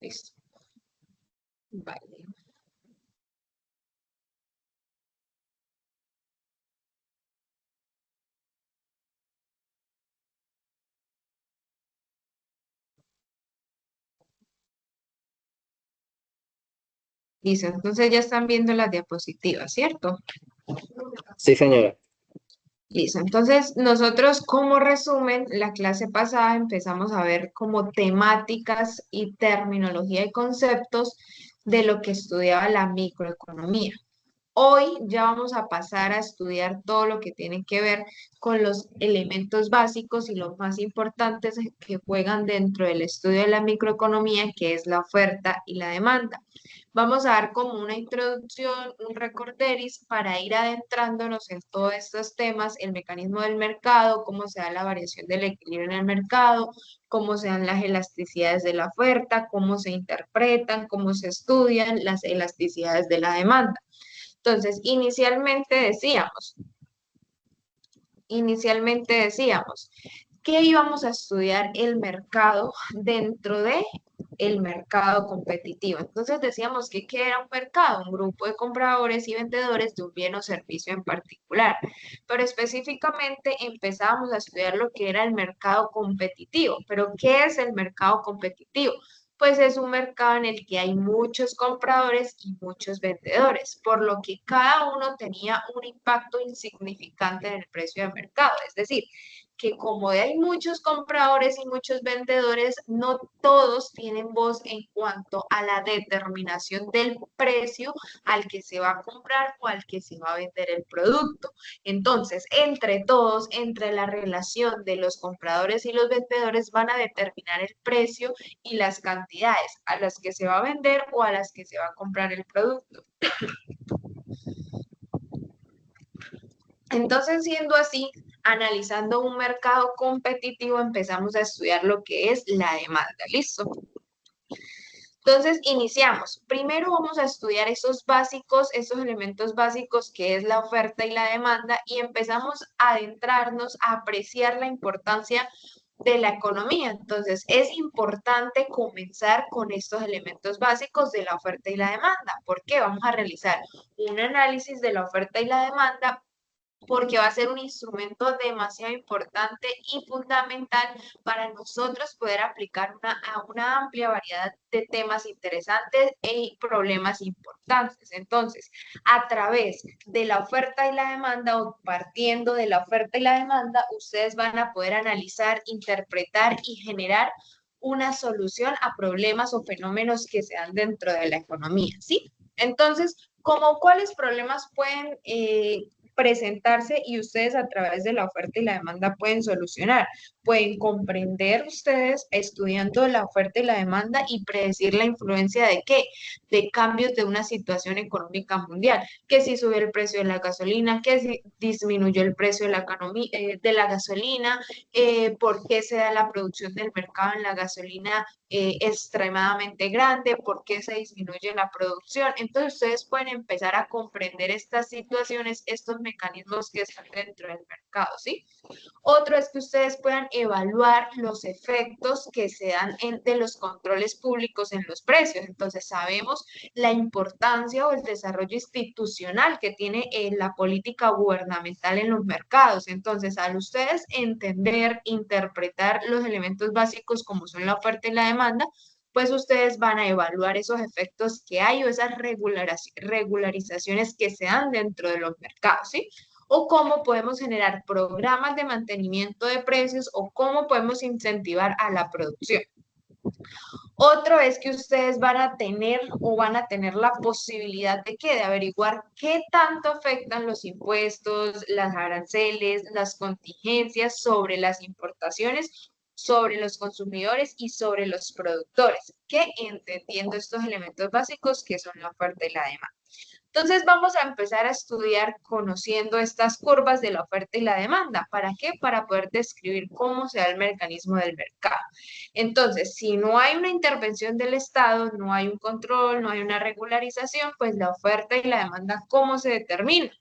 Listo. Vale. Listo, entonces ya están viendo las diapositivas, ¿cierto? Sí, señora. Listo, entonces nosotros como resumen, la clase pasada empezamos a ver como temáticas y terminología y conceptos de lo que estudiaba la microeconomía. Hoy ya vamos a pasar a estudiar todo lo que tiene que ver con los elementos básicos y los más importantes que juegan dentro del estudio de la microeconomía, que es la oferta y la demanda. Vamos a dar como una introducción, un recorderis para ir adentrándonos en todos estos temas, el mecanismo del mercado, cómo se da la variación del equilibrio en el mercado, cómo se dan las elasticidades de la oferta, cómo se interpretan, cómo se estudian las elasticidades de la demanda. Entonces, inicialmente decíamos que íbamos a estudiar el mercado dentro de el mercado competitivo. Entonces decíamos que ¿qué era un mercado? Un grupo de compradores y vendedores de un bien o servicio en particular. Pero específicamente empezábamos a estudiar lo que era el mercado competitivo. ¿Pero qué es el mercado competitivo? Pues es un mercado en el que hay muchos compradores y muchos vendedores, por lo que cada uno tenía un impacto insignificante en el precio de mercado. Es decir, que como hay muchos compradores y muchos vendedores, no todos tienen voz en cuanto a la determinación del precio al que se va a comprar o al que se va a vender el producto. Entonces, entre todos, entre la relación de los compradores y los vendedores, van a determinar el precio y las cantidades a las que se va a vender o a las que se va a comprar el producto. Entonces, siendo así, analizando un mercado competitivo, empezamos a estudiar lo que es la demanda. ¿Listo? Entonces, iniciamos. Primero vamos a estudiar esos básicos, esos elementos básicos que es la oferta y la demanda y empezamos a adentrarnos a apreciar la importancia de la economía. Entonces, es importante comenzar con estos elementos básicos de la oferta y la demanda. ¿Por qué? Vamos a realizar un análisis de la oferta y la demanda porque va a ser un instrumento demasiado importante y fundamental para nosotros poder aplicar a una amplia variedad de temas interesantes y problemas importantes. Entonces, a través de la oferta y la demanda o partiendo de la oferta y la demanda, ustedes van a poder analizar, interpretar y generar una solución a problemas o fenómenos que se dan dentro de la economía, ¿sí? Entonces, ¿como cuáles problemas pueden presentarse y ustedes a través de la oferta y la demanda pueden solucionar? Pueden comprender ustedes estudiando la oferta y la demanda y predecir la influencia de qué, de cambios de una situación económica mundial, que si sube el precio de la gasolina, que si disminuyó el precio de la gasolina, por qué se da la producción del mercado en la gasolina extremadamente grande, por qué se disminuye la producción. Entonces ustedes pueden empezar a comprender estas situaciones, estos mecanismos que están dentro del mercado, ¿sí? Otro es que ustedes puedan evaluar los efectos que se dan de los controles públicos en los precios. Entonces, sabemos la importancia o el desarrollo institucional que tiene la política gubernamental en los mercados. Entonces, al ustedes entender, interpretar los elementos básicos como son la oferta y la demanda, pues ustedes van a evaluar esos efectos que hay o esas regularizaciones que se dan dentro de los mercados, ¿sí? O cómo podemos generar programas de mantenimiento de precios o cómo podemos incentivar a la producción. Otro es que ustedes van a tener o van a tener la posibilidad de que de averiguar qué tanto afectan los impuestos, las aranceles, las contingencias sobre las importaciones, sobre los consumidores y sobre los productores, que entendiendo estos elementos básicos que son la oferta y la demanda. Entonces vamos a empezar a estudiar conociendo estas curvas de la oferta y la demanda. ¿Para qué? Para poder describir cómo se da el mecanismo del mercado. Entonces, si no hay una intervención del Estado, no hay un control, no hay una regularización, pues la oferta y la demanda, ¿cómo se determina?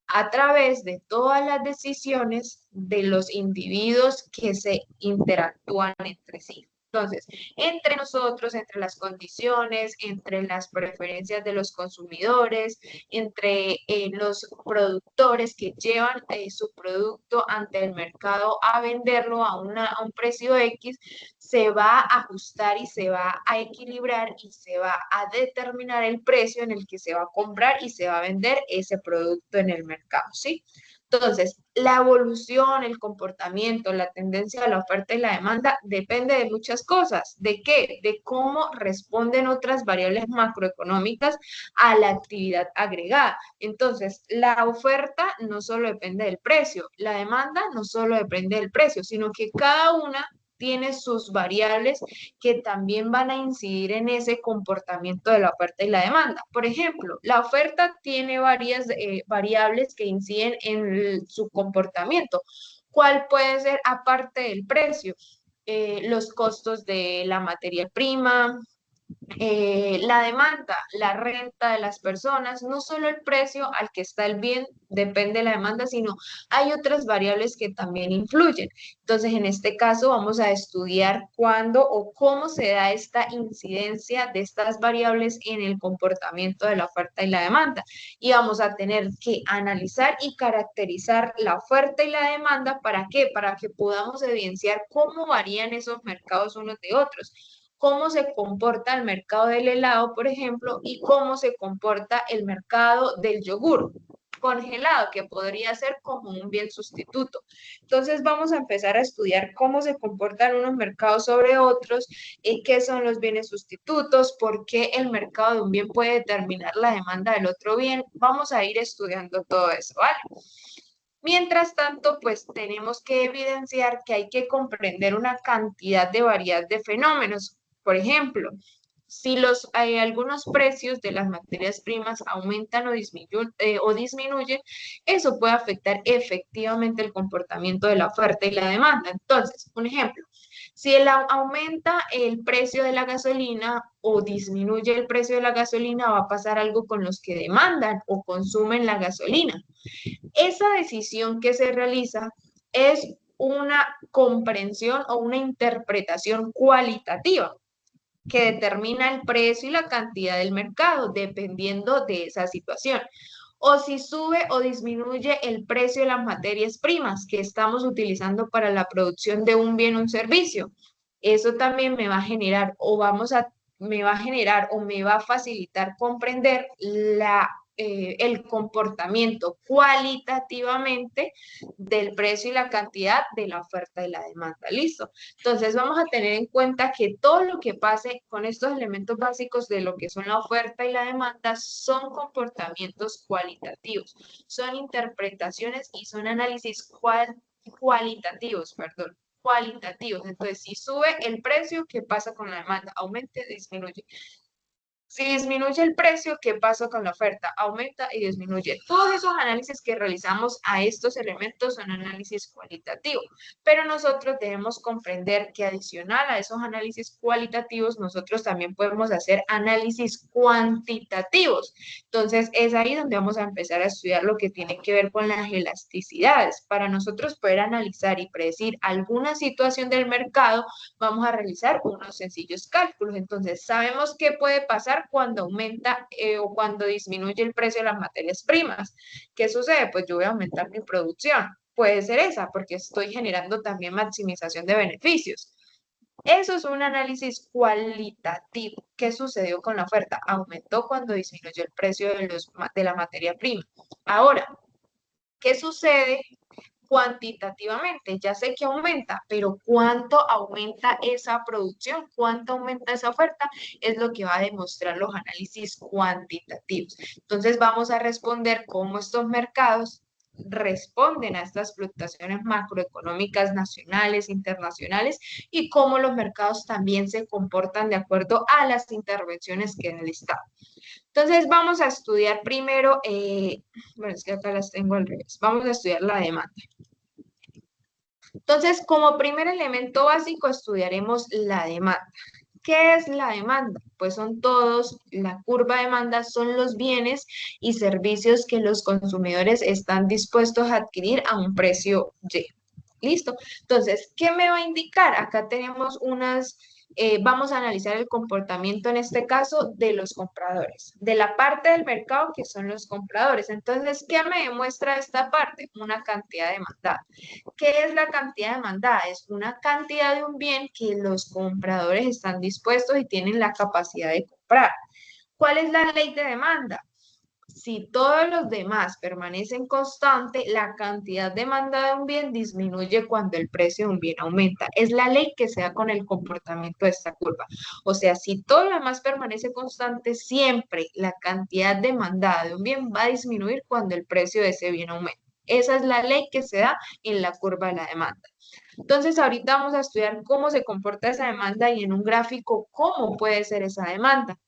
A través de todas las decisiones de los individuos que se interactúan entre sí. Entonces, entre nosotros, entre las condiciones, entre las preferencias de los consumidores, entre los productores que llevan su producto ante el mercado a venderlo a un precio X, se va a ajustar y se va a equilibrar y se va a determinar el precio en el que se va a comprar y se va a vender ese producto en el mercado, ¿sí? Entonces, la evolución, el comportamiento, la tendencia de la oferta y la demanda depende de muchas cosas. ¿De qué? De cómo responden otras variables macroeconómicas a la actividad agregada. Entonces, la oferta no solo depende del precio, la demanda no solo depende del precio, sino que cada una tiene sus variables que también van a incidir en ese comportamiento de la oferta y la demanda. Por ejemplo, la oferta tiene varias variables que inciden en su comportamiento. ¿Cuál puede ser aparte del precio? Los costos de la materia prima, la demanda, la renta de las personas, no solo el precio al que está el bien depende de la demanda, sino hay otras variables que también influyen. Entonces, en este caso vamos a estudiar cuándo o cómo se da esta incidencia de estas variables en el comportamiento de la oferta y la demanda. Y vamos a tener que analizar y caracterizar la oferta y la demanda. ¿Para qué? Para que podamos evidenciar cómo varían esos mercados unos de otros, cómo se comporta el mercado del helado, por ejemplo, y cómo se comporta el mercado del yogur congelado, que podría ser como un bien sustituto. Entonces vamos a empezar a estudiar cómo se comportan unos mercados sobre otros, qué son los bienes sustitutos, por qué el mercado de un bien puede determinar la demanda del otro bien. Vamos a ir estudiando todo eso, ¿vale? Mientras tanto, pues tenemos que evidenciar que hay que comprender una cantidad de variedad de fenómenos. Por ejemplo, si algunos precios de las materias primas aumentan o disminuyen, eso puede afectar efectivamente el comportamiento de la oferta y la demanda. Entonces, un ejemplo, si aumenta el precio de la gasolina o disminuye el precio de la gasolina, va a pasar algo con los que demandan o consumen la gasolina. Esa decisión que se realiza es una comprensión o una interpretación cualitativa que determina el precio y la cantidad del mercado, dependiendo de esa situación. O si sube o disminuye el precio de las materias primas que estamos utilizando para la producción de un bien o un servicio. Eso también me va a generar me va a generar o me va a facilitar comprender el comportamiento cualitativamente del precio y la cantidad de la oferta y la demanda. ¿Listo? Entonces vamos a tener en cuenta que todo lo que pase con estos elementos básicos de lo que son la oferta y la demanda son comportamientos cualitativos, son interpretaciones y son análisis cualitativos, perdón, cualitativos. Entonces, si sube el precio, ¿qué pasa con la demanda? Aumenta, disminuye. Si disminuye el precio, ¿qué pasa con la oferta? Aumenta y disminuye. Todos esos análisis que realizamos a estos elementos son análisis cualitativos, pero nosotros debemos comprender que adicional a esos análisis cualitativos, nosotros también podemos hacer análisis cuantitativos. Entonces, es ahí donde vamos a empezar a estudiar lo que tiene que ver con las elasticidades. Para nosotros poder analizar y predecir alguna situación del mercado, vamos a realizar unos sencillos cálculos. Entonces, sabemos qué puede pasar cuando aumenta o cuando disminuye el precio de las materias primas. ¿Qué sucede? Pues yo voy a aumentar mi producción. Puede ser esa, porque estoy generando también maximización de beneficios. Eso es un análisis cualitativo. ¿Qué sucedió con la oferta? Aumentó cuando disminuyó el precio de la materia prima. Ahora, ¿qué sucede cuantitativamente? Ya sé que aumenta, pero ¿cuánto aumenta esa producción? ¿Cuánto aumenta esa oferta? Es lo que va a demostrar los análisis cuantitativos. Entonces vamos a responder cómo estos mercados responden a estas fluctuaciones macroeconómicas nacionales, internacionales, y cómo los mercados también se comportan de acuerdo a las intervenciones que en el Estado. Entonces vamos a estudiar primero, bueno, es que acá las tengo al revés, vamos a estudiar la demanda. Entonces, como primer elemento básico, estudiaremos la demanda. ¿Qué es la demanda? Pues son todos, la curva de demanda son los bienes y servicios que los consumidores están dispuestos a adquirir a un precio Y. ¿Listo? Entonces, ¿qué me va a indicar? Acá tenemos vamos a analizar el comportamiento en este caso de los compradores, de la parte del mercado que son los compradores. Entonces, ¿qué me demuestra esta parte? Una cantidad demandada. ¿Qué es la cantidad demandada? Es una cantidad de un bien que los compradores están dispuestos y tienen la capacidad de comprar. ¿Cuál es la ley de demanda? Si todos los demás permanecen constante, la cantidad demandada de un bien disminuye cuando el precio de un bien aumenta. Es la ley que se da con el comportamiento de esta curva. O sea, si todo lo demás permanece constante, siempre la cantidad demandada de un bien va a disminuir cuando el precio de ese bien aumenta. Esa es la ley que se da en la curva de la demanda. Entonces, ahorita vamos a estudiar cómo se comporta esa demanda y en un gráfico cómo puede ser esa demanda.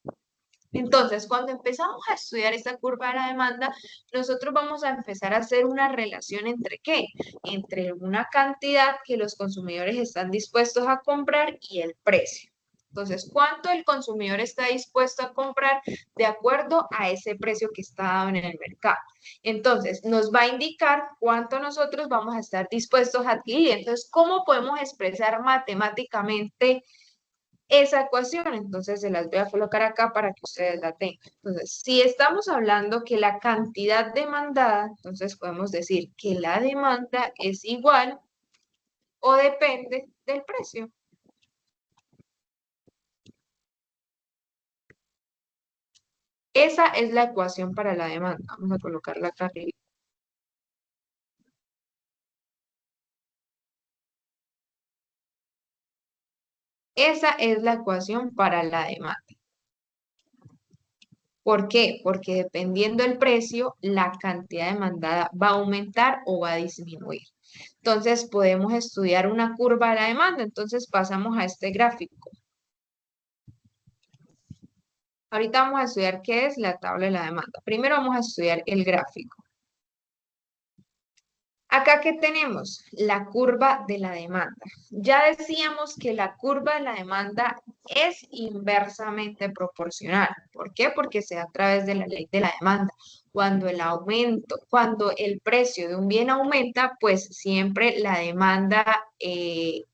Entonces, cuando empezamos a estudiar esta curva de la demanda, nosotros vamos a empezar a hacer una relación entre ¿qué? Entre una cantidad que los consumidores están dispuestos a comprar y el precio. Entonces, ¿cuánto el consumidor está dispuesto a comprar de acuerdo a ese precio que está dado en el mercado? Entonces, nos va a indicar cuánto nosotros vamos a estar dispuestos a adquirir. Entonces, ¿cómo podemos expresar matemáticamente esa ecuación? Entonces se las voy a colocar acá para que ustedes la tengan. Entonces, si estamos hablando que la cantidad demandada, entonces podemos decir que la demanda es igual o depende del precio. Esa es la ecuación para la demanda. Vamos a colocarla acá arriba. Esa es la ecuación para la demanda. ¿Por qué? Porque dependiendo del precio, la cantidad demandada va a aumentar o va a disminuir. Entonces, podemos estudiar una curva de la demanda. Entonces, pasamos a este gráfico. Ahorita vamos a estudiar qué es la tabla de la demanda. Primero vamos a estudiar el gráfico. Acá, ¿qué tenemos? La curva de la demanda. Ya decíamos que la curva de la demanda es inversamente proporcional. ¿Por qué? Porque se da a través de la ley de la demanda. Cuando el precio de un bien aumenta, pues siempre la demanda, sí,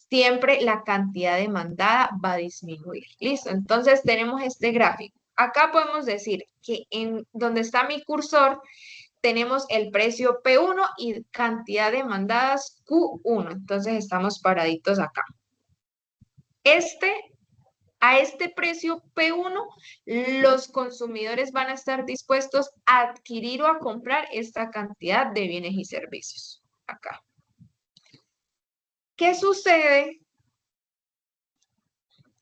siempre la cantidad demandada va a disminuir. ¿Listo? Entonces tenemos este gráfico. Acá podemos decir que en donde está mi cursor, tenemos el precio P1 y cantidad demandadas Q1. Entonces estamos paraditos acá. A este precio P1, los consumidores van a estar dispuestos a adquirir o a comprar esta cantidad de bienes y servicios. Acá. ¿Qué sucede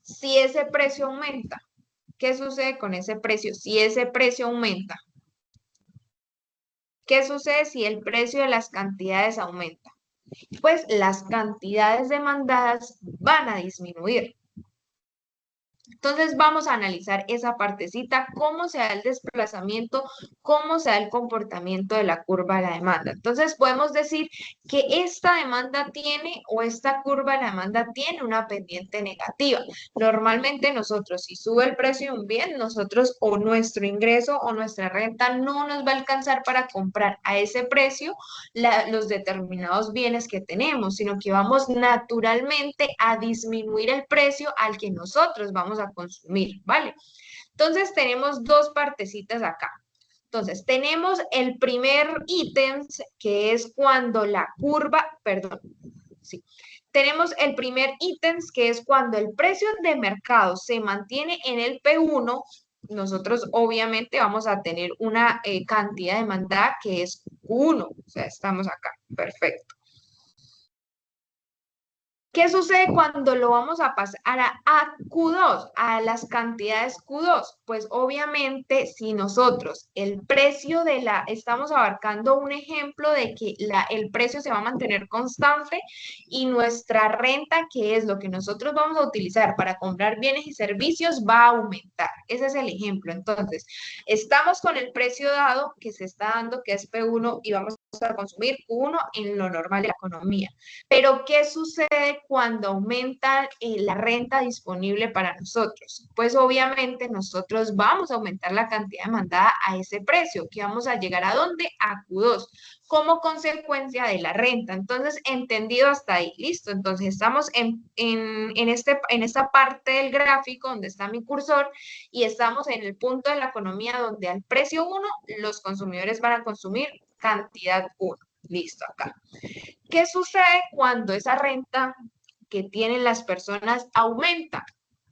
si ese precio aumenta? ¿Qué sucede con ese precio? Si ese precio aumenta. ¿Qué sucede si el precio de las cantidades aumenta? Pues las cantidades demandadas van a disminuir. Entonces vamos a analizar esa partecita, cómo se da el desplazamiento, cómo se da el comportamiento de la curva de la demanda. Entonces podemos decir que esta demanda tiene o esta curva de la demanda tiene una pendiente negativa. Normalmente nosotros, si sube el precio de un bien, nosotros o nuestro ingreso o nuestra renta no nos va a alcanzar para comprar a ese precio los determinados bienes que tenemos, sino que vamos naturalmente a disminuir el precio al que nosotros vamos a consumir, ¿vale? Entonces tenemos dos partecitas acá. Entonces tenemos el primer ítem, que es cuando la curva, perdón, sí. Tenemos el primer ítem, que es cuando el precio de mercado se mantiene en el P1, nosotros obviamente vamos a tener una cantidad demandada que es Q1, o sea, estamos acá, perfecto. ¿Qué sucede cuando lo vamos a pasar a Q2, a las cantidades Q2? Pues obviamente si nosotros el precio estamos abarcando un ejemplo de que el precio se va a mantener constante y nuestra renta, que es lo que nosotros vamos a utilizar para comprar bienes y servicios, va a aumentar. Ese es el ejemplo. Entonces, estamos con el precio dado que se está dando, que es P1, y vamos a consumir uno en lo normal de la economía. Pero, ¿qué sucede cuando aumenta la renta disponible para nosotros? Pues obviamente nosotros vamos a aumentar la cantidad demandada a ese precio, que vamos a llegar a ¿dónde? A Q2, como consecuencia de la renta. Entonces, entendido hasta ahí, listo. Entonces, estamos en esta parte del gráfico donde está mi cursor y estamos en el punto de la economía donde al precio 1 los consumidores van a consumir cantidad 1. Listo, acá. ¿Qué sucede cuando esa renta que tienen las personas aumenta?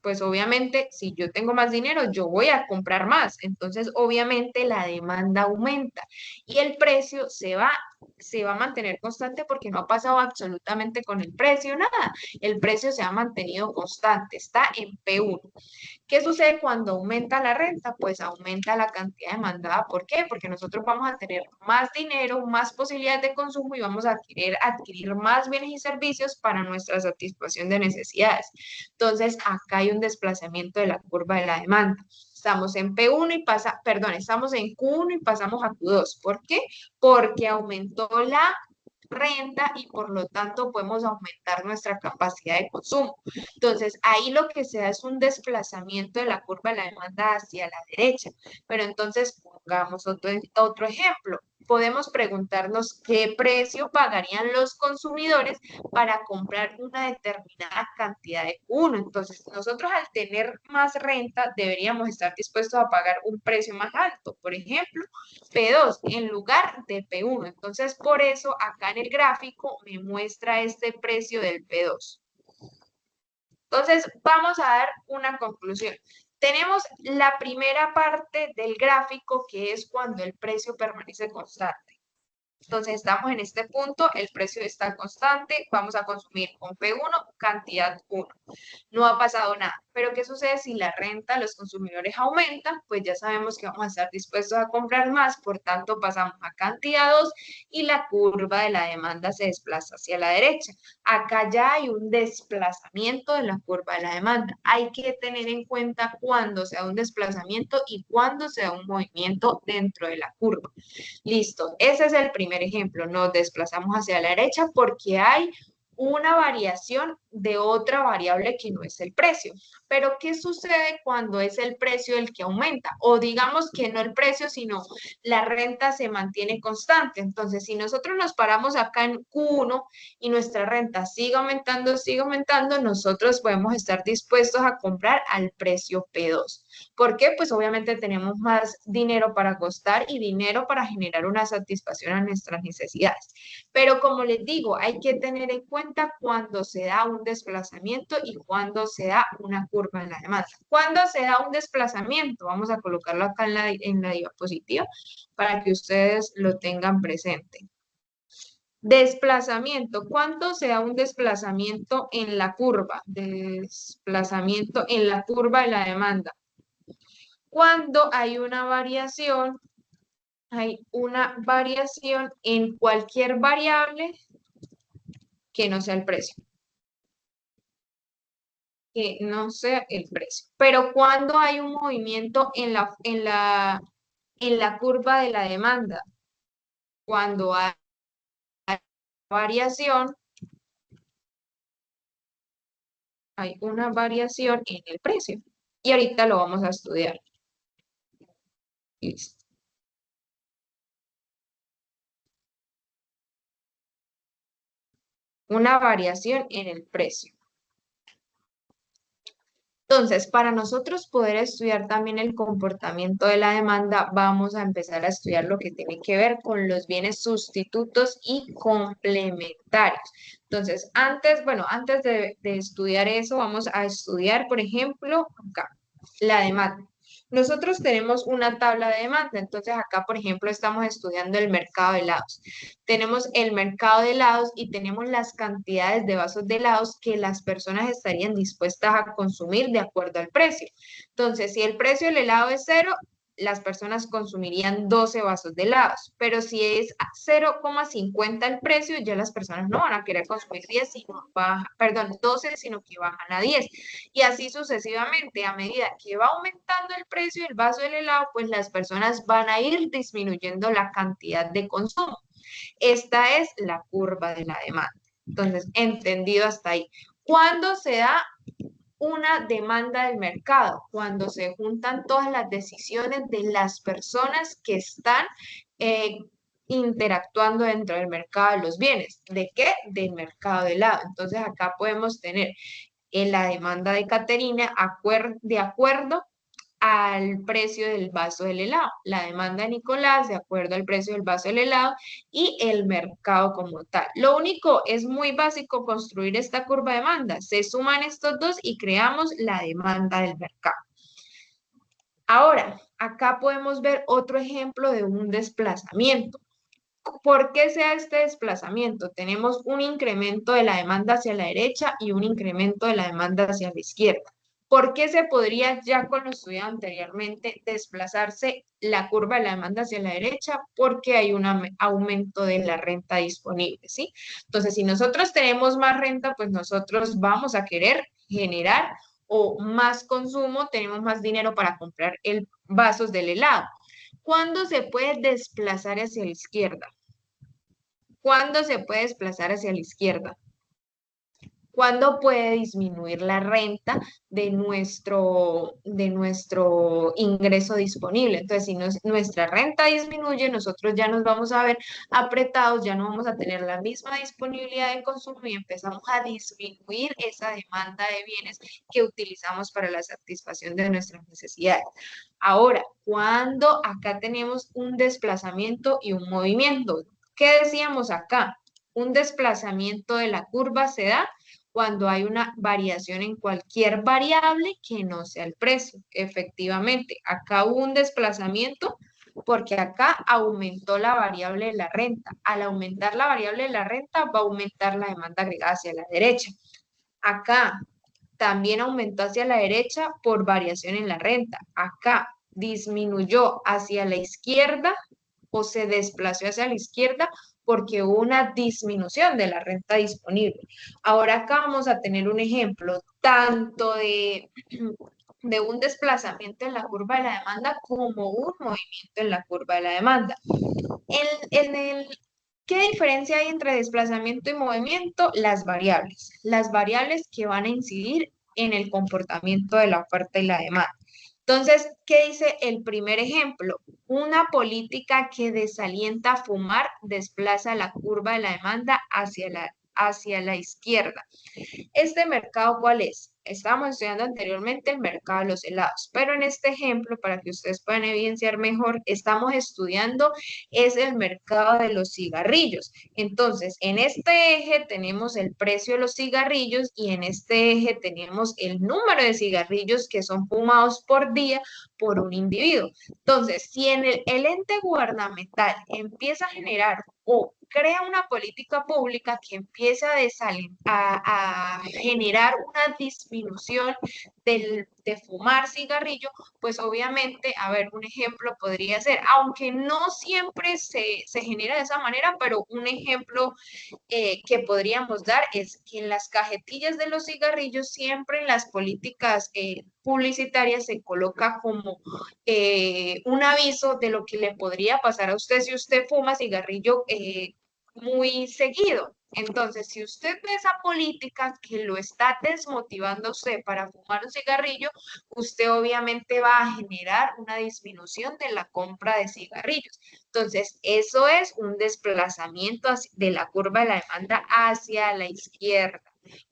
Pues obviamente, si yo tengo más dinero, yo voy a comprar más. Entonces, obviamente, la demanda aumenta y el precio se va a mantener constante porque no ha pasado absolutamente con el precio, nada. El precio se ha mantenido constante, está en P1. ¿Qué sucede cuando aumenta la renta? Pues aumenta la cantidad demandada. ¿Por qué? Porque nosotros vamos a tener más dinero, más posibilidades de consumo y vamos a querer adquirir más bienes y servicios para nuestra satisfacción de necesidades. Entonces, acá hay un desplazamiento de la curva de la demanda. Estamos en P1 y estamos en Q1 y pasamos a Q2. ¿Por qué? Porque aumentó la renta y por lo tanto podemos aumentar nuestra capacidad de consumo. Entonces, ahí lo que se da es un desplazamiento de la curva de la demanda hacia la derecha. Pero entonces, pongamos otro ejemplo. Podemos preguntarnos qué precio pagarían los consumidores para comprar una determinada cantidad de Q1. Entonces, nosotros al tener más renta deberíamos estar dispuestos a pagar un precio más alto. Por ejemplo, P2 en lugar de P1. Entonces, por eso acá en el gráfico me muestra este precio del P2. Entonces, vamos a dar una conclusión. Tenemos la primera parte del gráfico, que es cuando el precio permanece constante. Entonces, estamos en este punto, el precio está constante, vamos a consumir con P1, cantidad 1. No ha pasado nada. Pero ¿qué sucede si la renta de los consumidores aumenta? Pues ya sabemos que vamos a estar dispuestos a comprar más, por tanto pasamos a cantidad 2 y la curva de la demanda se desplaza hacia la derecha. Acá ya hay un desplazamiento de la curva de la demanda. Hay que tener en cuenta cuándo se da un desplazamiento y cuándo se da un movimiento dentro de la curva. Listo, ese es el primer ejemplo. Nos desplazamos hacia la derecha porque hay una variación de otra variable que no es el precio. Pero, ¿qué sucede cuando es el precio el que aumenta? O digamos que no el precio, sino la renta se mantiene constante. Entonces, si nosotros nos paramos acá en Q1 y nuestra renta sigue aumentando, nosotros podemos estar dispuestos a comprar al precio P2. ¿Por qué? Pues obviamente tenemos más dinero para costar y dinero para generar una satisfacción a nuestras necesidades. Pero como les digo, hay que tener en cuenta cuando se da un desplazamiento y cuando se da una curva en la demanda. ¿Cuándo se da un desplazamiento? Vamos a colocarlo acá en la diapositiva para que ustedes lo tengan presente. Desplazamiento. ¿Cuándo se da un desplazamiento en la curva? Desplazamiento en la curva de la demanda. Cuando hay una variación en cualquier variable que no sea el precio. Que no sea el precio. Pero cuando hay un movimiento en la curva de la demanda, cuando hay variación, hay una variación en el precio. Y ahorita lo vamos a estudiar. Listo. Una variación en el precio. Entonces, para nosotros poder estudiar también el comportamiento de la demanda, vamos a empezar a estudiar lo que tiene que ver con los bienes sustitutos y complementarios. Entonces, antes de estudiar eso, vamos a estudiar, por ejemplo, acá, la demanda. Nosotros tenemos una tabla de demanda, entonces acá, por ejemplo, estamos estudiando el mercado de helados. Tenemos el mercado de helados y tenemos las cantidades de vasos de helados que las personas estarían dispuestas a consumir de acuerdo al precio. Entonces, si el precio del helado es 0, las personas consumirían 12 vasos de helados, pero si es 0,50 el precio, ya las personas no van a querer consumir 10, sino 12, sino que bajan a 10. Y así sucesivamente, a medida que va aumentando el precio del vaso del helado, pues las personas van a ir disminuyendo la cantidad de consumo. Esta es la curva de la demanda. Entonces, entendido hasta ahí. ¿Cuándo se da una demanda del mercado? Cuando se juntan todas las decisiones de las personas que están interactuando dentro del mercado de los bienes. ¿De qué? Del mercado de helado. Entonces acá podemos tener en la demanda de Caterina de acuerdo al precio del vaso del helado, la demanda de Nicolás de acuerdo al precio del vaso del helado y el mercado como tal. Lo único es muy básico construir esta curva de demanda. Se suman estos dos y creamos la demanda del mercado. Ahora, acá podemos ver otro ejemplo de un desplazamiento. ¿Por qué sea este desplazamiento? Tenemos un incremento de la demanda hacia la derecha y un incremento de la demanda hacia la izquierda. ¿Por qué se podría, ya con lo estudiado anteriormente, desplazarse la curva de la demanda hacia la derecha? Porque hay un aumento de la renta disponible, ¿sí? Entonces, si nosotros tenemos más renta, pues nosotros vamos a querer generar o más consumo, tenemos más dinero para comprar vasos del helado. ¿Cuándo se puede desplazar hacia la izquierda? ¿Cuándo se puede desplazar hacia la izquierda? ¿Cuándo puede disminuir la renta de nuestro ingreso disponible? Entonces, si nuestra renta disminuye, nosotros ya nos vamos a ver apretados, ya no vamos a tener la misma disponibilidad de consumo y empezamos a disminuir esa demanda de bienes que utilizamos para la satisfacción de nuestras necesidades. Ahora, cuando acá tenemos un desplazamiento y un movimiento, ¿qué decíamos acá? Un desplazamiento de la curva se da cuando hay una variación en cualquier variable que no sea el precio. Efectivamente, acá hubo un desplazamiento porque acá aumentó la variable de la renta. Al aumentar la variable de la renta, va a aumentar la demanda agregada hacia la derecha. Acá también aumentó hacia la derecha por variación en la renta. Acá disminuyó hacia la izquierda o se desplazó hacia la izquierda porque hubo una disminución de la renta disponible. Ahora acá vamos a tener un ejemplo tanto de un desplazamiento en la curva de la demanda como un movimiento en la curva de la demanda. ¿Qué diferencia hay entre desplazamiento y movimiento? Las variables que van a incidir en el comportamiento de la oferta y la demanda. Entonces, ¿qué dice el primer ejemplo? Una política que desalienta a fumar desplaza la curva de la demanda hacia la izquierda. ¿Este mercado cuál es? Estábamos estudiando anteriormente el mercado de los helados, pero en este ejemplo, para que ustedes puedan evidenciar mejor, estamos estudiando es el mercado de los cigarrillos. Entonces, en este eje tenemos el precio de los cigarrillos y en este eje tenemos el número de cigarrillos que son fumados por día por un individuo. Entonces, si en el ente gubernamental empieza a generar o crea una política pública que empiece a generar una disminución de fumar cigarrillo, pues obviamente, a ver, un ejemplo podría ser, aunque no siempre se genera de esa manera, pero un ejemplo que podríamos dar es que en las cajetillas de los cigarrillos, siempre en las políticas publicitarias se coloca como un aviso de lo que le podría pasar a usted si usted fuma cigarrillo muy seguido. Entonces, si usted ve esa política que lo está desmotivando a usted para fumar un cigarrillo, usted obviamente va a generar una disminución de la compra de cigarrillos. Entonces, eso es un desplazamiento de la curva de la demanda hacia la izquierda.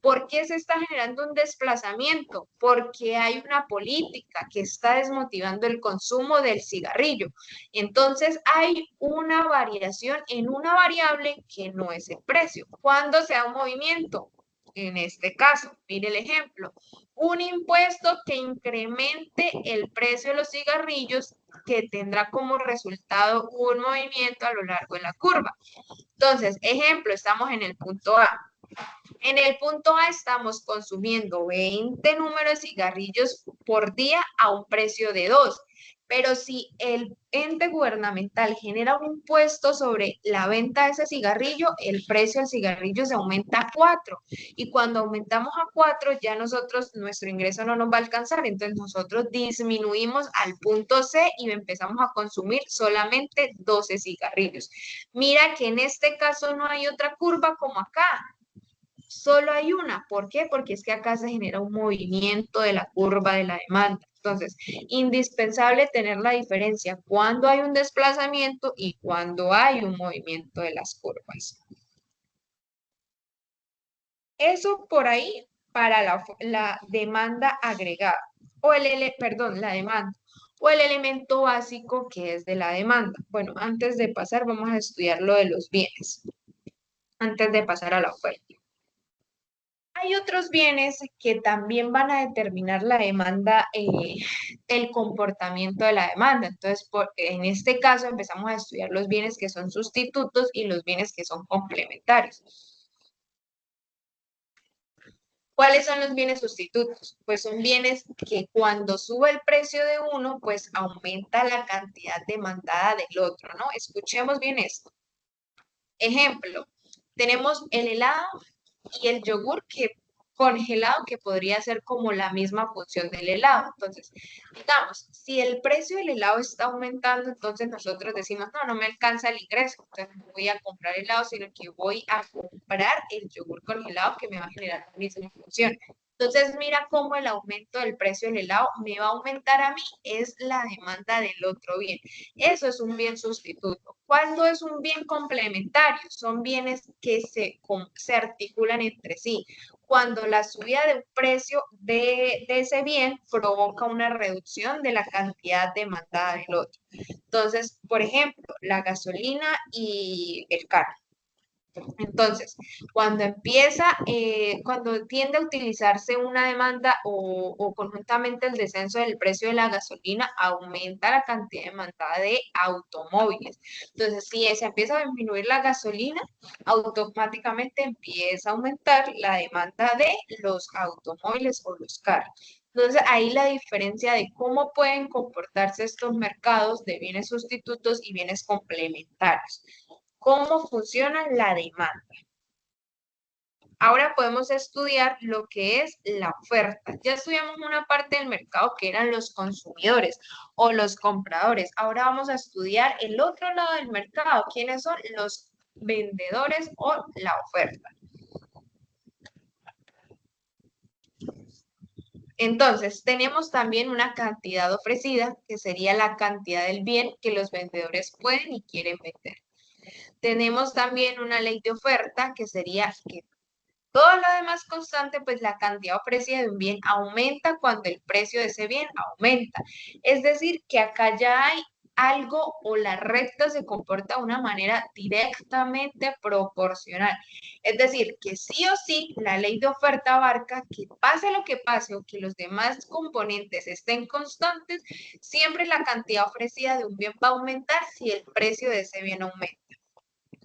¿Por qué se está generando un desplazamiento? Porque hay una política que está desmotivando el consumo del cigarrillo. Entonces, hay una variación en una variable que no es el precio. ¿Cuándo se da un movimiento? En este caso, mire el ejemplo, un impuesto que incremente el precio de los cigarrillos que tendrá como resultado un movimiento a lo largo de la curva. Entonces, ejemplo, estamos en el punto A. En el punto A estamos consumiendo 20 números de cigarrillos por día a un precio de 2. Pero si el ente gubernamental genera un impuesto sobre la venta de ese cigarrillo, el precio del cigarrillo se aumenta a 4. Y cuando aumentamos a 4, ya nosotros, nuestro ingreso no nos va a alcanzar. Entonces nosotros disminuimos al punto C y empezamos a consumir solamente 12 cigarrillos. Mira que en este caso no hay otra curva como acá. Solo hay una. ¿Por qué? Porque es que acá se genera un movimiento de la curva de la demanda. Entonces, indispensable tener la diferencia cuando hay un desplazamiento y cuando hay un movimiento de las curvas. Eso por ahí para la demanda agregada, o perdón, la demanda, o el elemento básico que es de la demanda. Bueno, antes de pasar, vamos a estudiar lo de los bienes, antes de pasar a la oferta. Hay otros bienes que también van a determinar la demanda, el comportamiento de la demanda. Entonces, en este caso empezamos a estudiar los bienes que son sustitutos y los bienes que son complementarios. ¿Cuáles son los bienes sustitutos? Pues son bienes que cuando sube el precio de uno, pues aumenta la cantidad demandada del otro, ¿no? Escuchemos bien esto. Ejemplo, tenemos el helado y el yogur que congelado que podría ser como la misma función del helado. Entonces, digamos, si el precio del helado está aumentando, entonces nosotros decimos, no, no me alcanza el ingreso, entonces no voy a comprar helado, sino que voy a comprar el yogur congelado que me va a generar la misma función. Entonces, mira cómo el aumento del precio del helado me va a aumentar a mí, es la demanda del otro bien. Eso es un bien sustituto. ¿Cuándo es un bien complementario? Son bienes que se articulan entre sí. Cuando la subida de un precio de ese bien provoca una reducción de la cantidad demandada del otro. Entonces, por ejemplo, la gasolina y el carro. Entonces, cuando tiende a utilizarse una demanda o conjuntamente el descenso del precio de la gasolina, aumenta la cantidad demandada de automóviles. Entonces, si se empieza a disminuir la gasolina, automáticamente empieza a aumentar la demanda de los automóviles o los carros. Entonces, ahí la diferencia de cómo pueden comportarse estos mercados de bienes sustitutos y bienes complementarios. ¿Cómo funciona la demanda? Ahora podemos estudiar lo que es la oferta. Ya estudiamos una parte del mercado que eran los consumidores o los compradores. Ahora vamos a estudiar el otro lado del mercado. ¿Quiénes son los vendedores o la oferta? Entonces, tenemos también una cantidad ofrecida, que sería la cantidad del bien que los vendedores pueden y quieren vender. Tenemos también una ley de oferta, que sería que todo lo demás constante, pues la cantidad ofrecida de un bien aumenta cuando el precio de ese bien aumenta. Es decir, que acá ya hay algo o la recta se comporta de una manera directamente proporcional. Es decir, que sí o sí la ley de oferta abarca que pase lo que pase o que los demás componentes estén constantes, siempre la cantidad ofrecida de un bien va a aumentar si el precio de ese bien aumenta.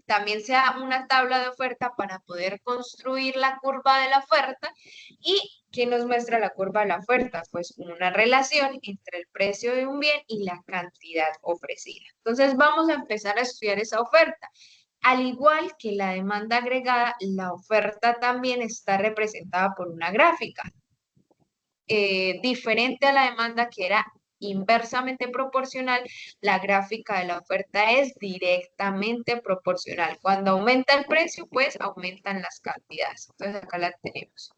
También se da una tabla de oferta para poder construir la curva de la oferta. ¿Y qué nos muestra la curva de la oferta? Pues una relación entre el precio de un bien y la cantidad ofrecida. Entonces vamos a empezar a estudiar esa oferta. Al igual que la demanda agregada, la oferta también está representada por una gráfica. Diferente a la demanda que era inversamente proporcional, la gráfica de la oferta es directamente proporcional. Cuando aumenta el precio, pues aumentan las cantidades. Entonces acá la tenemos.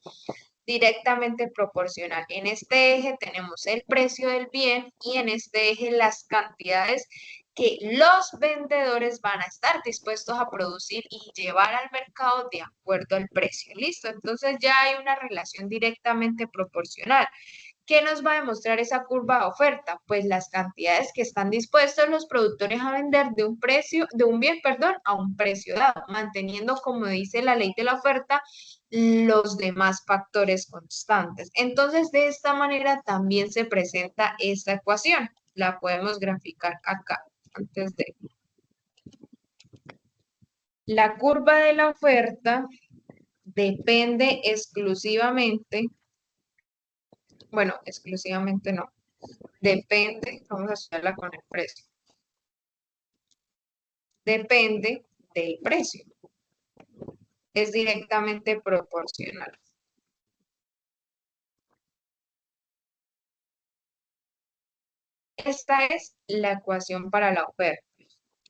Directamente proporcional. En este eje tenemos el precio del bien y en este eje las cantidades que los vendedores van a estar dispuestos a producir y llevar al mercado de acuerdo al precio. ¿Listo? Entonces ya hay una relación directamente proporcional. ¿Qué nos va a demostrar esa curva de oferta? Pues las cantidades que están dispuestos los productores a vender de un bien, perdón, a un precio dado, manteniendo, como dice la ley de la oferta, los demás factores constantes. Entonces, de esta manera también se presenta esta ecuación. La podemos graficar acá, antes de. La curva de la oferta depende exclusivamente, bueno, exclusivamente no, depende, vamos a estudiarla con el precio, depende del precio, es directamente proporcional. Esta es la ecuación para la oferta.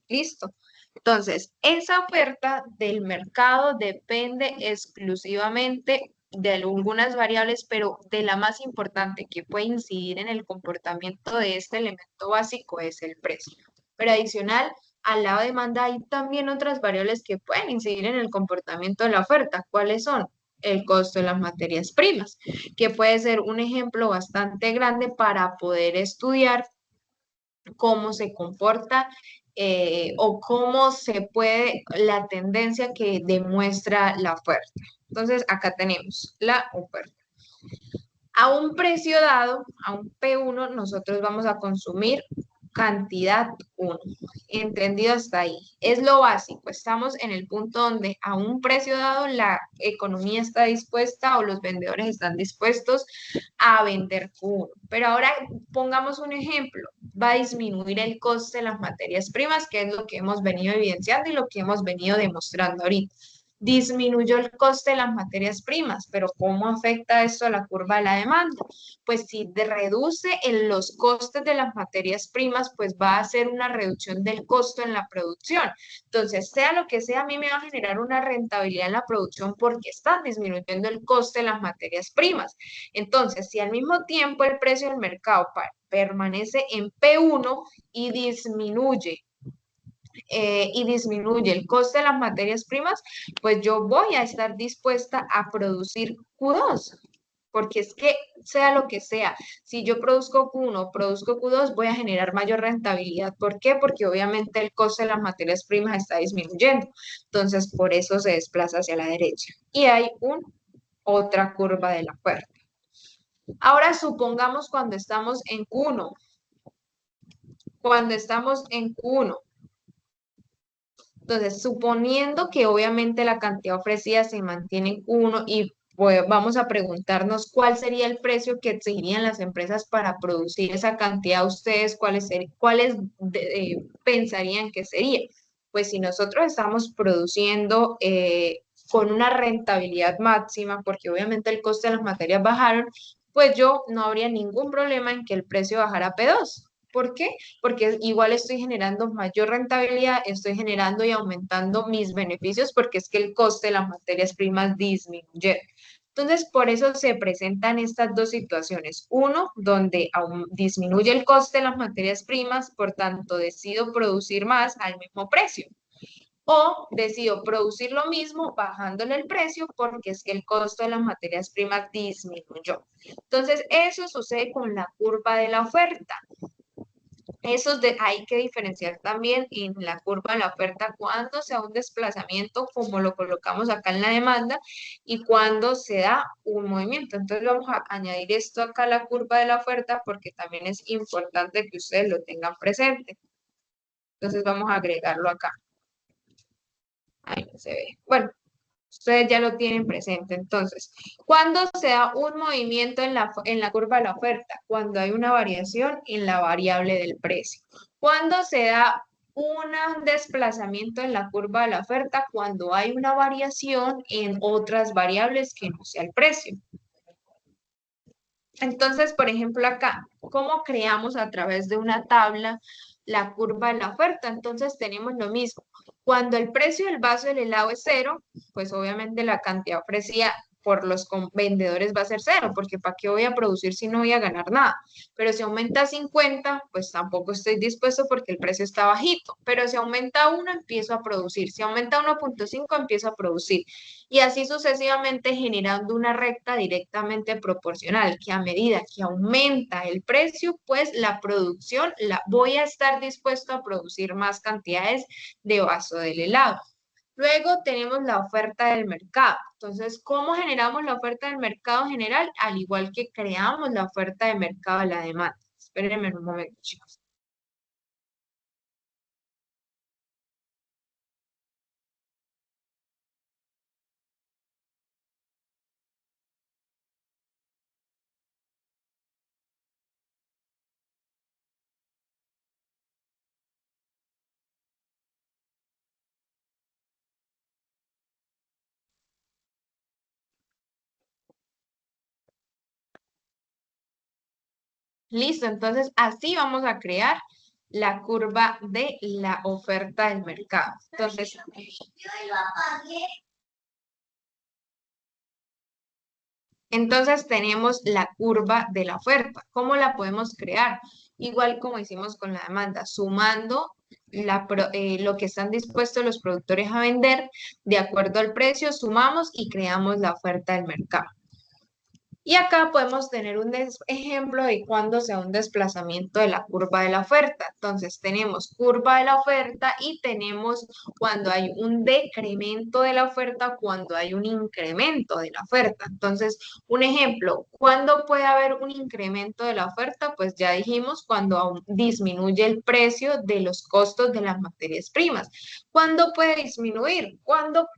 Listo. Entonces, esa oferta del mercado depende exclusivamente de algunas variables, pero de la más importante que puede incidir en el comportamiento de este elemento básico es el precio. Pero adicional, al lado de demanda hay también otras variables que pueden incidir en el comportamiento de la oferta. ¿Cuáles son? El costo de las materias primas, que puede ser un ejemplo bastante grande para poder estudiar cómo se comporta o cómo se puede, la tendencia que demuestra la oferta. Entonces, acá tenemos la oferta. A un precio dado, a un P1, nosotros vamos a consumir cantidad 1. Entendido hasta ahí. Es lo básico. Estamos en el punto donde a un precio dado la economía está dispuesta o los vendedores están dispuestos a vender Q1. Pero ahora pongamos un ejemplo. Va a disminuir el coste de las materias primas, que es lo que hemos venido evidenciando y lo que hemos venido demostrando ahorita. Disminuyó el coste de las materias primas, pero ¿cómo afecta esto a la curva de la demanda? Pues si reduce en los costes de las materias primas, pues va a hacer una reducción del costo en la producción. Entonces, sea lo que sea, a mí me va a generar una rentabilidad en la producción porque están disminuyendo el coste de las materias primas. Entonces, si al mismo tiempo el precio del mercado permanece en P1 y disminuye el coste de las materias primas, pues yo voy a estar dispuesta a producir Q2, porque es que sea lo que sea, si yo produzco Q1, produzco Q2, voy a generar mayor rentabilidad. ¿Por qué? Porque obviamente el coste de las materias primas está disminuyendo, entonces por eso se desplaza hacia la derecha. Y hay otra curva de la oferta. Ahora supongamos cuando estamos en Q1, entonces, suponiendo que obviamente la cantidad ofrecida se mantiene en Q1 y pues vamos a preguntarnos cuál sería el precio que exigirían las empresas para producir esa cantidad, ustedes cuáles pensarían que sería. Pues si nosotros estamos produciendo con una rentabilidad máxima, porque obviamente el coste de las materias bajaron, pues yo no habría ningún problema en que el precio bajara a P2. ¿Por qué? Porque igual estoy generando mayor rentabilidad, estoy generando y aumentando mis beneficios porque es que el coste de las materias primas disminuye. Entonces, por eso se presentan estas dos situaciones. Uno, donde disminuye el coste de las materias primas, por tanto, decido producir más al mismo precio. O decido producir lo mismo bajándole el precio porque es que el costo de las materias primas disminuyó. Entonces, eso sucede con la curva de la oferta. Hay que diferenciar también en la curva de la oferta cuando se da un desplazamiento, como lo colocamos acá en la demanda, y cuando se da un movimiento. Entonces vamos a añadir esto acá a la curva de la oferta porque también es importante que ustedes lo tengan presente. Entonces vamos a agregarlo acá. Ahí no se ve. Bueno, ustedes ya lo tienen presente. Entonces, ¿cuándo se da un movimiento en la curva de la oferta? Cuando hay una variación en la variable del precio. ¿Cuándo se da un desplazamiento en la curva de la oferta? Cuando hay una variación en otras variables que no sea el precio. Entonces, por ejemplo, acá, ¿cómo creamos a través de una tabla la curva de la oferta? Entonces, tenemos lo mismo. Cuando el precio del vaso del helado es cero, pues obviamente la cantidad ofrecida por los vendedores va a ser cero, porque ¿para qué voy a producir si no voy a ganar nada? Pero si aumenta a 50, pues tampoco estoy dispuesto porque el precio está bajito. Pero si aumenta 1, empiezo a producir. Si aumenta 1.5, empiezo a producir. Y así sucesivamente generando una recta directamente proporcional, que a medida que aumenta el precio, pues la producción, voy a estar dispuesto a producir más cantidades de vaso del helado. Luego tenemos la oferta del mercado. Entonces, ¿cómo generamos la oferta del mercado general? Al igual que creamos la oferta de mercado de la demanda. Espérenme un momento, chicos. Listo, entonces así vamos a crear la curva de la oferta del mercado. Entonces tenemos la curva de la oferta. ¿Cómo la podemos crear? Igual como hicimos con la demanda, sumando lo que están dispuestos los productores a vender, de acuerdo al precio, sumamos y creamos la oferta del mercado. Y acá podemos tener un ejemplo de cuándo se da un desplazamiento de la curva de la oferta. Entonces tenemos curva de la oferta y tenemos cuando hay un decremento de la oferta, cuando hay un incremento de la oferta. Entonces, un ejemplo, ¿cuándo puede haber un incremento de la oferta? Pues ya dijimos, cuando disminuye el precio de los costos de las materias primas. ¿Cuándo puede disminuir? Cuando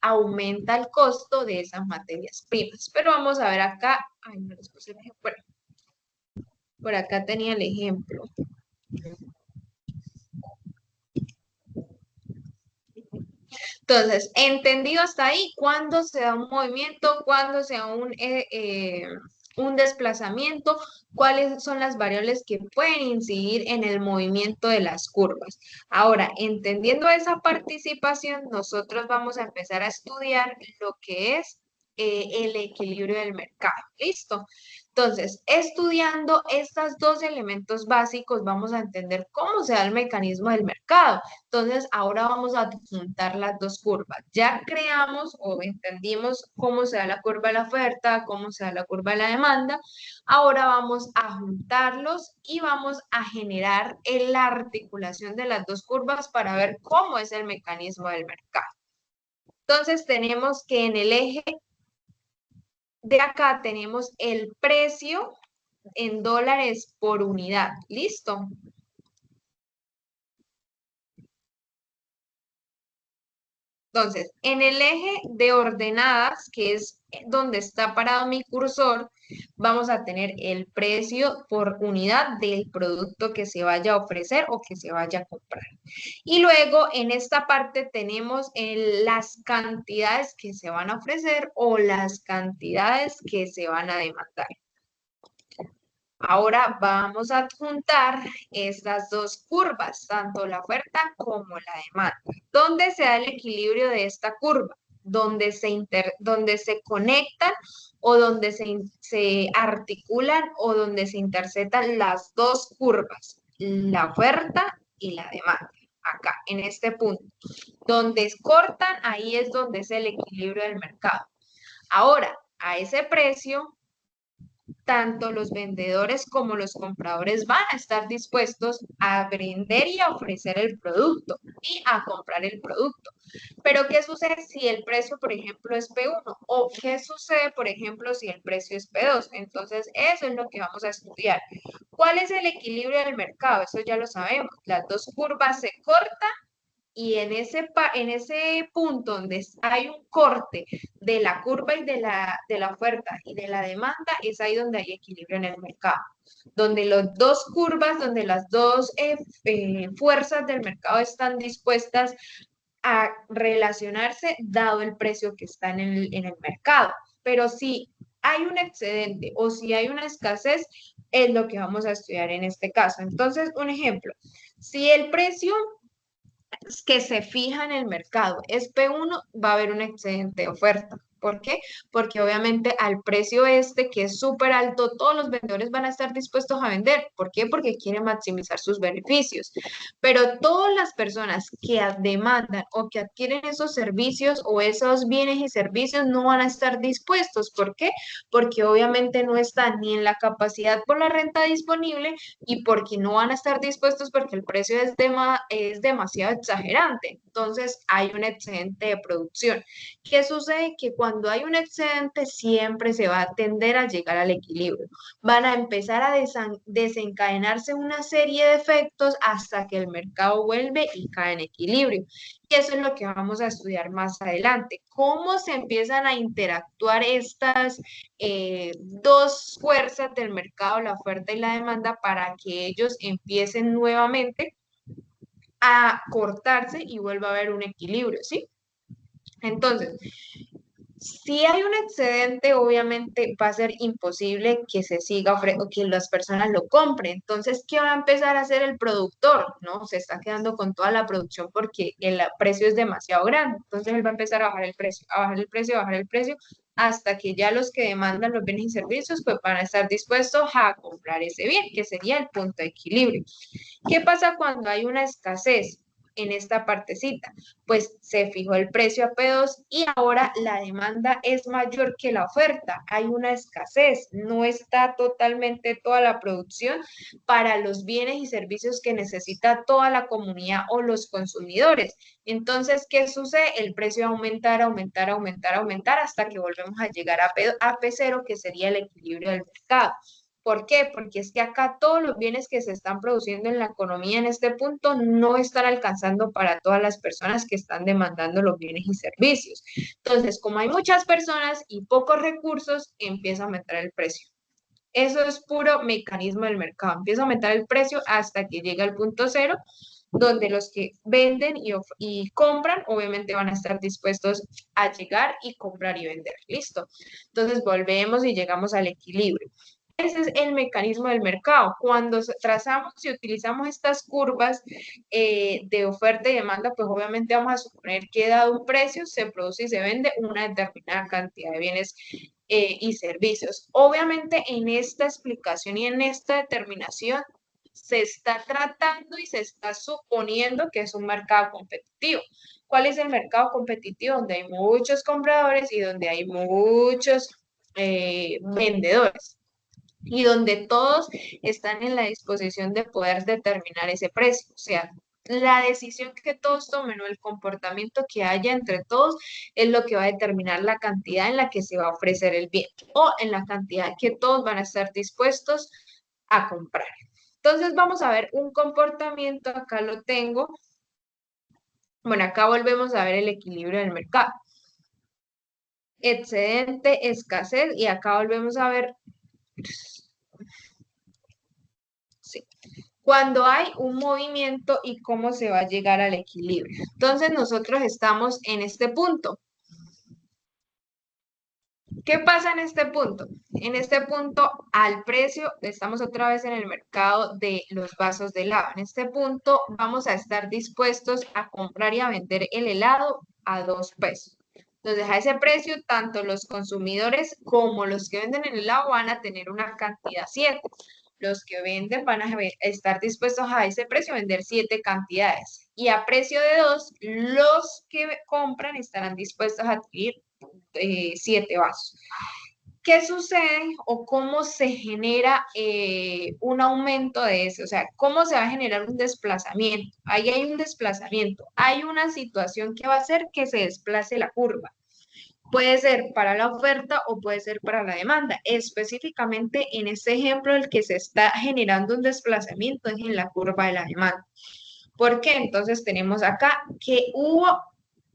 aumenta el costo de esas materias primas. Pero vamos a ver acá. Ay, no les puse el ejemplo. Por acá tenía el ejemplo. Entonces, entendido hasta ahí, cuándo se da un movimiento, cuándo se da un desplazamiento, cuáles son las variables que pueden incidir en el movimiento de las curvas. Ahora, entendiendo esa participación, nosotros vamos a empezar a estudiar lo que es el equilibrio del mercado. ¿Listo? Entonces, estudiando estos dos elementos básicos, vamos a entender cómo se da el mecanismo del mercado. Entonces, ahora vamos a juntar las dos curvas. Ya creamos o entendimos cómo se da la curva de la oferta, cómo se da la curva de la demanda. Ahora vamos a juntarlos y vamos a generar la articulación de las dos curvas para ver cómo es el mecanismo del mercado. Entonces, tenemos que en el eje de acá tenemos el precio en dólares por unidad. ¿Listo? Entonces, en el eje de ordenadas, que es donde está parado mi cursor, vamos a tener el precio por unidad del producto que se vaya a ofrecer o que se vaya a comprar. Y luego en esta parte tenemos las cantidades que se van a ofrecer o las cantidades que se van a demandar. Ahora vamos a juntar estas dos curvas, tanto la oferta como la demanda. ¿Dónde se da el equilibrio de esta curva? Donde se conectan o donde se articulan o donde se interceptan las dos curvas, la oferta y la demanda. Acá, en este punto. Donde cortan, ahí es donde es el equilibrio del mercado. Ahora, a ese precio tanto los vendedores como los compradores van a estar dispuestos a vender y a ofrecer el producto y a comprar el producto. Pero ¿qué sucede si el precio, por ejemplo, es P1? ¿O qué sucede, por ejemplo, si el precio es P2? Entonces, eso es lo que vamos a estudiar. ¿Cuál es el equilibrio del mercado? Eso ya lo sabemos. Las dos curvas se cortan y en ese punto donde hay un corte de la curva y de la oferta y de la demanda, es ahí donde hay equilibrio en el mercado. Donde las dos curvas, donde las dos fuerzas del mercado están dispuestas a relacionarse dado el precio que está en el mercado. Pero si hay un excedente o si hay una escasez, es lo que vamos a estudiar en este caso. Entonces, un ejemplo, si el precio que se fija en el mercado es P1, va a haber un excedente de oferta. ¿Por qué? Porque obviamente al precio este, que es súper alto, todos los vendedores van a estar dispuestos a vender. ¿Por qué? Porque quieren maximizar sus beneficios. Pero todas las personas que demandan o que adquieren esos servicios o esos bienes y servicios no van a estar dispuestos. ¿Por qué? Porque obviamente no están ni en la capacidad por la renta disponible y porque no van a estar dispuestos porque el precio es demasiado exagerante. Entonces hay un excedente de producción. ¿Qué sucede? Que cuando hay un excedente siempre se va a tender a llegar al equilibrio. Van a empezar a desencadenarse una serie de efectos hasta que el mercado vuelve y cae en equilibrio. Y eso es lo que vamos a estudiar más adelante. Cómo se empiezan a interactuar estas dos fuerzas del mercado, la oferta y la demanda, para que ellos empiecen nuevamente a cortarse y vuelva a haber un equilibrio, ¿sí? Entonces, Si hay un excedente, obviamente va a ser imposible que se siga o que las personas lo compren. Entonces, ¿qué va a empezar a hacer el productor? ¿No? Se está quedando con toda la producción porque el precio es demasiado grande. Entonces, él va a empezar a bajar el precio, a bajar el precio, a bajar el precio, hasta que ya los que demandan los bienes y servicios pues van a estar dispuestos a comprar ese bien, que sería el punto de equilibrio. ¿Qué pasa cuando hay una escasez en esta partecita? Pues se fijó el precio a P2 y ahora la demanda es mayor que la oferta. Hay una escasez, no está totalmente toda la producción para los bienes y servicios que necesita toda la comunidad o los consumidores. Entonces, ¿qué sucede? El precio va a aumentar, aumentar, aumentar, aumentar hasta que volvemos a llegar a P0, que sería el equilibrio del mercado. ¿Por qué? Porque es que acá todos los bienes que se están produciendo en la economía en este punto no están alcanzando para todas las personas que están demandando los bienes y servicios. Entonces, como hay muchas personas y pocos recursos, empieza a aumentar el precio. Eso es puro mecanismo del mercado. Empieza a aumentar el precio hasta que llega al punto cero, donde los que venden y compran, obviamente van a estar dispuestos a llegar y comprar y vender. Listo. Entonces volvemos y llegamos al equilibrio. Ese es el mecanismo del mercado. Cuando trazamos y utilizamos estas curvas de oferta y demanda, pues obviamente vamos a suponer que dado un precio, se produce y se vende una determinada cantidad de bienes y servicios. Obviamente en esta explicación y en esta determinación se está tratando y se está suponiendo que es un mercado competitivo. ¿Cuál es el mercado competitivo? Donde hay muchos compradores y donde hay muchos vendedores y donde todos están en la disposición de poder determinar ese precio. O sea, la decisión que todos tomen o el comportamiento que haya entre todos es lo que va a determinar la cantidad en la que se va a ofrecer el bien o en la cantidad que todos van a estar dispuestos a comprar. Entonces vamos a ver un comportamiento, acá lo tengo. Bueno, acá volvemos a ver el equilibrio del mercado. Excedente, escasez y acá volvemos a ver sí, cuando hay un movimiento y cómo se va a llegar al equilibrio. Entonces nosotros estamos en este punto. ¿Qué pasa en este punto? En este punto, al precio, estamos otra vez en el mercado de los vasos de helado. En este punto vamos a estar dispuestos a comprar y a vender el helado a 2 pesos. Entonces, a ese precio, tanto los consumidores como los que venden el helado van a tener una cantidad 7. Los que venden van a estar dispuestos a ese precio a vender 7 cantidades. Y a precio de 2, los que compran estarán dispuestos a adquirir 7 vasos. ¿Qué sucede o cómo se genera un aumento de ese? O sea, ¿cómo se va a generar un desplazamiento? Ahí hay un desplazamiento. Hay una situación que va a hacer que se desplace la curva. Puede ser para la oferta o puede ser para la demanda. Específicamente en este ejemplo, el que se está generando un desplazamiento es en la curva de la demanda. ¿Por qué? Entonces tenemos acá que hubo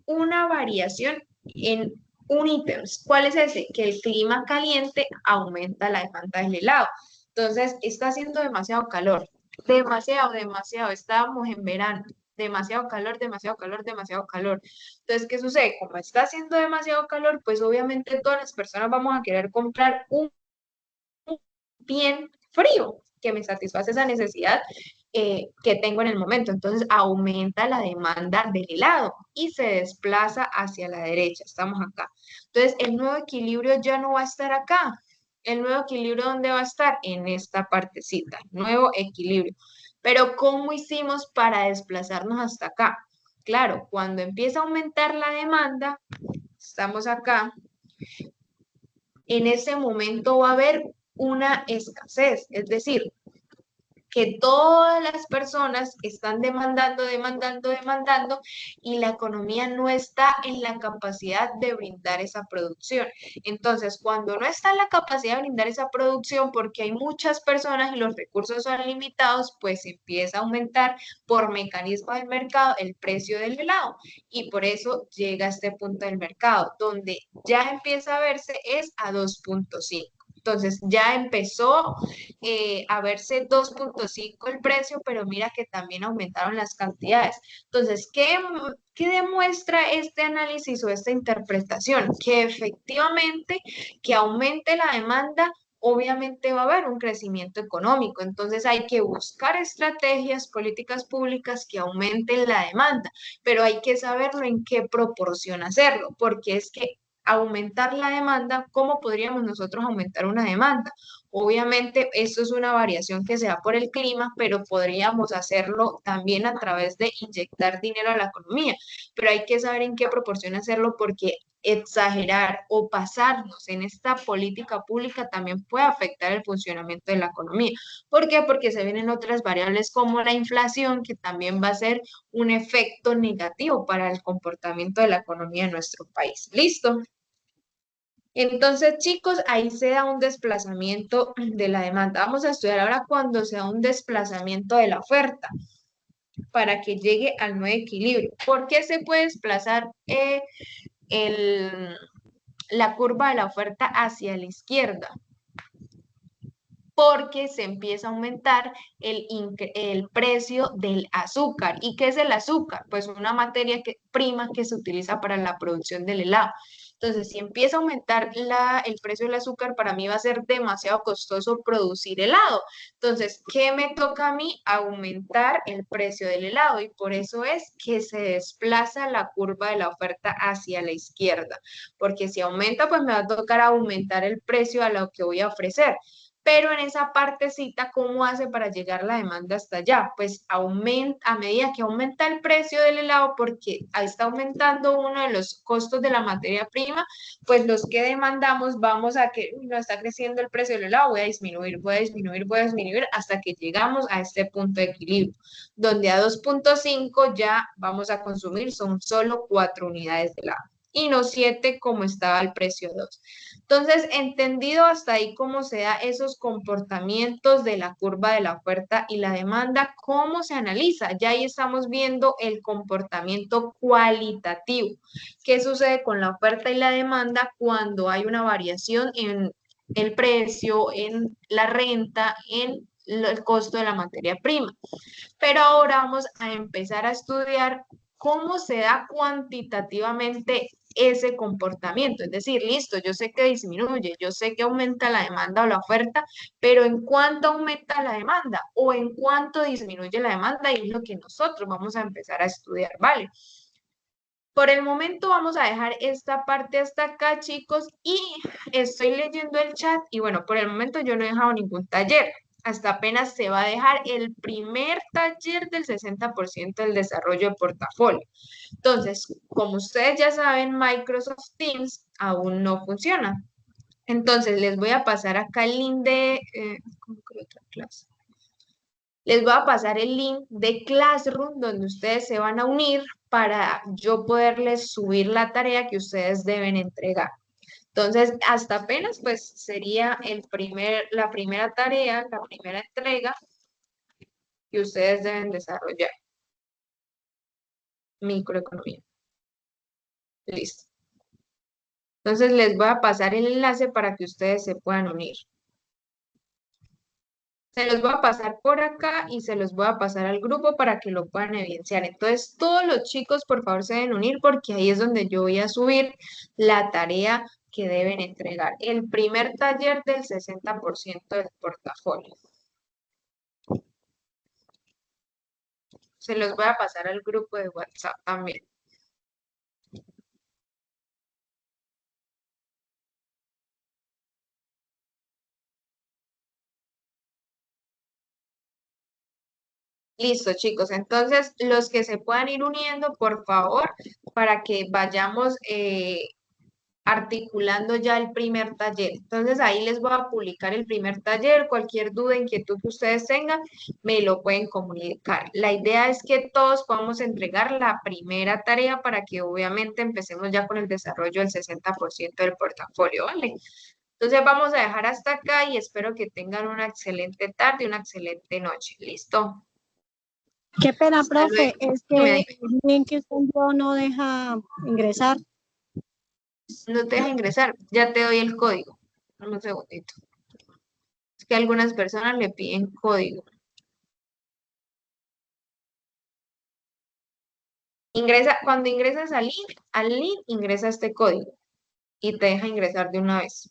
una variación en un ítem. ¿Cuál es ese? Que el clima caliente aumenta la demanda del helado. Entonces, está haciendo demasiado calor. Demasiado, demasiado. Estábamos en verano. Demasiado calor, demasiado calor, demasiado calor. Entonces, ¿qué sucede? Como está haciendo demasiado calor, pues obviamente todas las personas vamos a querer comprar un bien frío que me satisface esa necesidad que tengo en el momento. Entonces aumenta la demanda del helado y se desplaza hacia la derecha. Estamos acá. Entonces el nuevo equilibrio ya no va a estar acá. El nuevo equilibrio, ¿dónde va a estar? En esta partecita. Nuevo equilibrio. Pero ¿cómo hicimos para desplazarnos hasta acá? Claro, cuando empieza a aumentar la demanda, estamos acá, en ese momento va a haber una escasez, es decir, que todas las personas están demandando, demandando, demandando y la economía no está en la capacidad de brindar esa producción. Entonces, cuando no está en la capacidad de brindar esa producción porque hay muchas personas y los recursos son limitados, pues empieza a aumentar por mecanismo del mercado el precio del helado y por eso llega a este punto del mercado, donde ya empieza a verse es a 2.5. Entonces ya empezó a verse 2.5 el precio, pero mira que también aumentaron las cantidades. Entonces, ¿qué demuestra este análisis o esta interpretación? Que efectivamente que aumente la demanda, obviamente va a haber un crecimiento económico. Entonces hay que buscar estrategias, políticas públicas que aumenten la demanda, pero hay que saberlo en qué proporción hacerlo, porque es que aumentar la demanda, ¿cómo podríamos nosotros aumentar una demanda? Obviamente, esto es una variación que se da por el clima, pero podríamos hacerlo también a través de inyectar dinero a la economía, pero hay que saber en qué proporción hacerlo porque exagerar o pasarnos en esta política pública también puede afectar el funcionamiento de la economía. ¿Por qué? Porque se vienen otras variables como la inflación, que también va a ser un efecto negativo para el comportamiento de la economía de nuestro país. ¿Listo? Entonces, chicos, ahí se da un desplazamiento de la demanda. Vamos a estudiar ahora cuando se da un desplazamiento de la oferta para que llegue al nuevo equilibrio. ¿Por qué se puede desplazar la curva de la oferta hacia la izquierda? Porque se empieza a aumentar el precio del azúcar. ¿Y qué es el azúcar? Pues una materia prima que se utiliza para la producción del helado. Entonces, si empieza a aumentar el precio del azúcar, para mí va a ser demasiado costoso producir helado. Entonces, ¿qué me toca a mí? Aumentar el precio del helado y por eso es que se desplaza la curva de la oferta hacia la izquierda. Porque si aumenta, pues me va a tocar aumentar el precio a lo que voy a ofrecer. Pero en esa partecita, ¿cómo hace para llegar la demanda hasta allá? Pues aumenta, a medida que aumenta el precio del helado, porque ahí está aumentando uno de los costos de la materia prima, pues los que demandamos vamos a que no está creciendo el precio del helado, voy a disminuir, voy a disminuir, voy a disminuir hasta que llegamos a este punto de equilibrio, donde a 2.5 ya vamos a consumir son solo 4 unidades de helado y no 7 como estaba el precio 2. Entonces, entendido hasta ahí cómo se da esos comportamientos de la curva de la oferta y la demanda, cómo se analiza. Ya ahí estamos viendo el comportamiento cualitativo. ¿Qué sucede con la oferta y la demanda cuando hay una variación en el precio, en la renta, en el costo de la materia prima? Pero ahora vamos a empezar a estudiar cómo se da cuantitativamente ese comportamiento. Es decir, listo, yo sé que disminuye, yo sé que aumenta la demanda o la oferta, pero ¿en cuánto aumenta la demanda o en cuánto disminuye la demanda? Y es lo que nosotros vamos a empezar a estudiar, ¿vale? Por el momento vamos a dejar esta parte hasta acá, chicos, y estoy leyendo el chat y bueno, por el momento yo no he dejado ningún taller. Hasta apenas se va a dejar el primer taller del 60% del desarrollo de portafolio. Entonces, como ustedes ya saben, Microsoft Teams aún no funciona. Entonces, les voy a pasar acá el link de... ¿cómo que otra clase? Les voy a pasar el link de Classroom donde ustedes se van a unir para yo poderles subir la tarea que ustedes deben entregar. Entonces, hasta apenas pues sería la primera tarea, la primera entrega que ustedes deben desarrollar. Microeconomía. Listo. Entonces, les voy a pasar el enlace para que ustedes se puedan unir. Se los voy a pasar por acá y se los voy a pasar al grupo para que lo puedan evidenciar. Entonces, todos los chicos, por favor, se deben unir porque ahí es donde yo voy a subir la tarea que deben entregar. El primer taller del 60% del portafolio. Se los voy a pasar al grupo de WhatsApp también. Listo, chicos. Entonces, los que se puedan ir uniendo, por favor, para que vayamos articulando ya el primer taller. Entonces, ahí les voy a publicar el primer taller. Cualquier duda, inquietud que ustedes tengan, me lo pueden comunicar. La idea es que todos podamos entregar la primera tarea para que obviamente empecemos ya con el desarrollo del 60% del portafolio, ¿vale? Entonces, vamos a dejar hasta acá y espero que tengan una excelente tarde y una excelente noche. ¿Listo? Qué pena, Hasta profe, luego. es que el link que usted envió no deja ingresar. No te deja ingresar, ya te doy el código. Dame un segundito. que algunas personas le piden código. Cuando ingresas al link ingresa este código y te deja ingresar de una vez.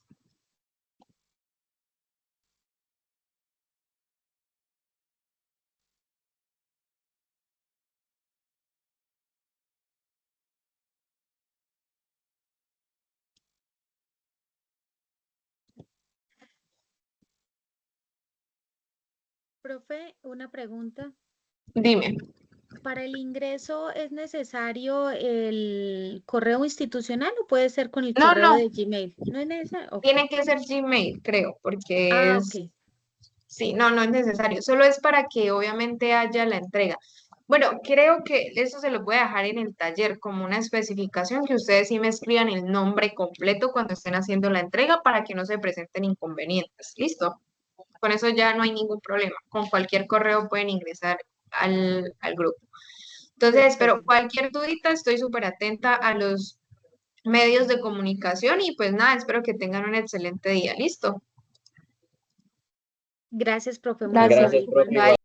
Profe, una pregunta. Dime. ¿Para el ingreso es necesario el correo institucional o puede ser con el No, correo no, de Gmail? ¿No es necesario? Ok. tiene que ser Gmail, creo, porque Ah, es, ok. sí, no, no es necesario, solo es para que obviamente haya la entrega. Bueno, creo que eso se lo voy a dejar en el taller como una especificación, que ustedes sí me escriban el nombre completo cuando estén haciendo la entrega para que no se presenten inconvenientes. ¿Listo? Con eso ya no hay ningún problema. Con cualquier correo pueden ingresar al grupo. Entonces, pero Perfecto. cualquier dudita, estoy súper atenta a los medios de comunicación y pues nada, espero que tengan un excelente día. ¿Listo? Gracias, profe. Muy Gracias. amable Gracias, profe. igualmente. Bye.